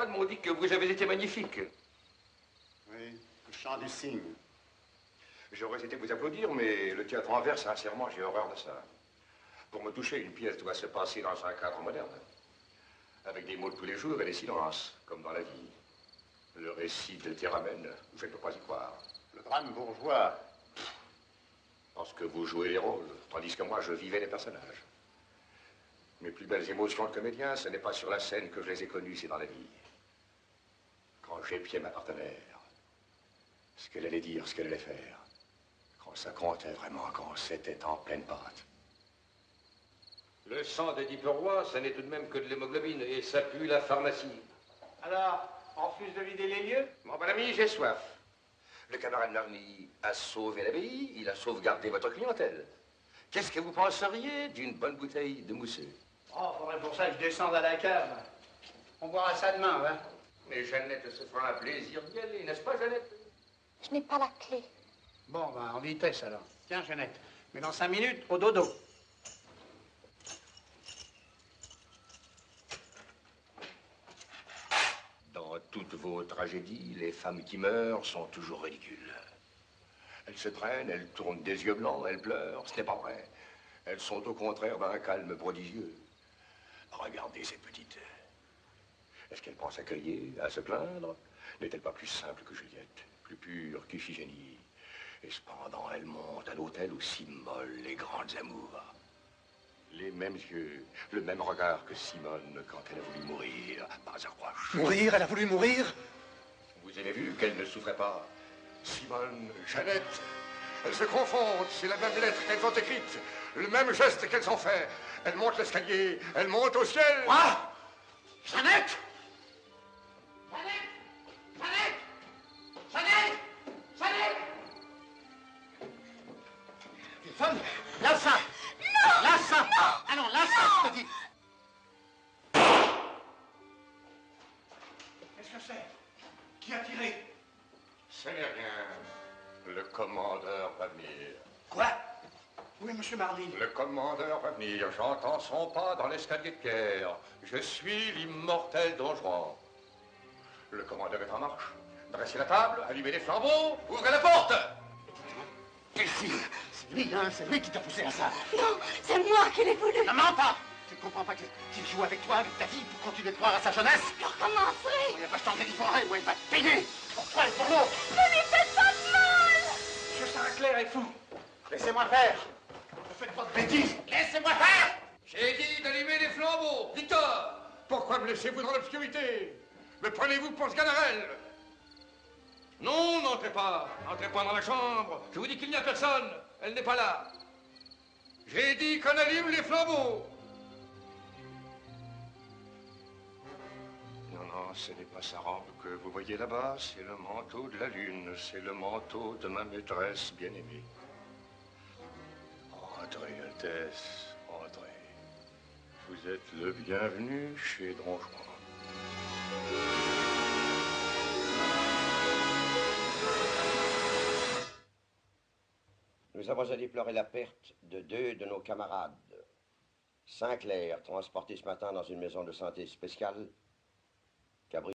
camarades m'ont dit que vous avez été magnifique. Oui, le chant du cygne. J'aurais été vous applaudir, mais le théâtre en vers, sincèrement, j'ai horreur de ça. Pour me toucher, une pièce doit se passer dans un cadre moderne, avec des mots de tous les jours et des silences, comme dans la vie. Le récit de Théramène, je ne peux pas y croire. Le drame bourgeois. Parce que vous jouez les rôles, tandis que moi, je vivais les personnages. Mes plus belles émotions de comédien, ce n'est pas sur la scène que je les ai connues, c'est dans la vie. Quand j'épiais ma partenaire, ce qu'elle allait dire, ce qu'elle allait faire. Quand ça comptait vraiment, quand c'était en pleine pâte. Le sang d'Édipe Roi, ça n'est tout de même que de l'hémoglobine, et ça pue la pharmacie. Alors, on refuse de vider les lieux? Mon bon ami, j'ai soif. Le camarade Marny a sauvé l'abbaye, il a sauvegardé votre clientèle. Qu'est-ce que vous penseriez d'une bonne bouteille de mousseux? Oh, faudrait pour ça que je descende à la cave. On boira ça demain, hein? Mais Jeannette se fera un plaisir d'y aller, n'est-ce pas, Jeannette? Je n'ai pas la clé. Bon, ben, en vitesse, alors. Tiens, Jeannette, mais dans 5 minutes, au dodo. Dans toutes vos tragédies, les femmes qui meurent sont toujours ridicules. Elles se traînent, elles tournent des yeux blancs, elles pleurent, ce n'est pas vrai. Elles sont au contraire d'un calme prodigieux. Regardez ces petites. Est-ce qu'elles pensent à crier, à se plaindre? N'est-elle pas plus simple que Juliette, plus pure qu'Iphigénie? Et cependant, elle monte à l'autel où s'immolent les grandes amours. Les mêmes yeux, le même regard que Simone quand elle a voulu mourir, par Arroche. Mourir? Elle a voulu mourir? Vous avez vu qu'elle ne souffrait pas. Simone, Jeannette, elles se confondent, c'est la même lettre qu'elles ont écrite, le même geste qu'elles ont fait. Elles montent l'escalier, elles montent au ciel. Quoi? Jeannette! Téléphone, lâche ça! Non! Lâche ça! Non! Ah non, lâche ça, je te dis! Qu'est-ce que c'est? Qui a tiré? Ce n'est rien. Le commandeur va venir. Quoi? Oui, monsieur Marly. Le commandeur va venir. J'entends son pas dans l'escalier de pierre. Je suis l'immortel Don Juan. Le commandeur est en marche. Dressez la table, allumez les flambeaux, ouvrez la porte! Quel signe? C'est lui, hein? C'est lui qui t'a poussé à ça. Non, c'est moi qui l'ai voulu. Ne mens pas! Tu ne comprends pas qu'il joue avec toi, avec ta vie, pour continuer de croire à sa jeunesse? Je recommencerai. Il va se tenter d'y foirer, moi, il va te payer! Pour toi et pour l'autre! Ne lui faites pas de mal. Je sens clair et fou. Laissez-moi faire. Ne faites pas de bêtises. Laissez-moi faire. J'ai dit d'allumer les flambeaux! Victor! Pourquoi me laissez-vous dans l'obscurité? Me prenez-vous pour Sganarelle? Non, n'entrez pas dans la chambre. Je vous dis qu'il n'y a personne. Elle n'est pas là. J'ai dit qu'on allume les flambeaux. Non, non, ce n'est pas sa robe que vous voyez là-bas. C'est le manteau de la lune. C'est le manteau de ma maîtresse bien-aimée. Entrez, Altesse, entrez. Vous êtes le bienvenu chez Don Juan. Nous avons à déplorer la perte de 2 de nos camarades. Sinclair, transporté ce matin dans une maison de santé spéciale,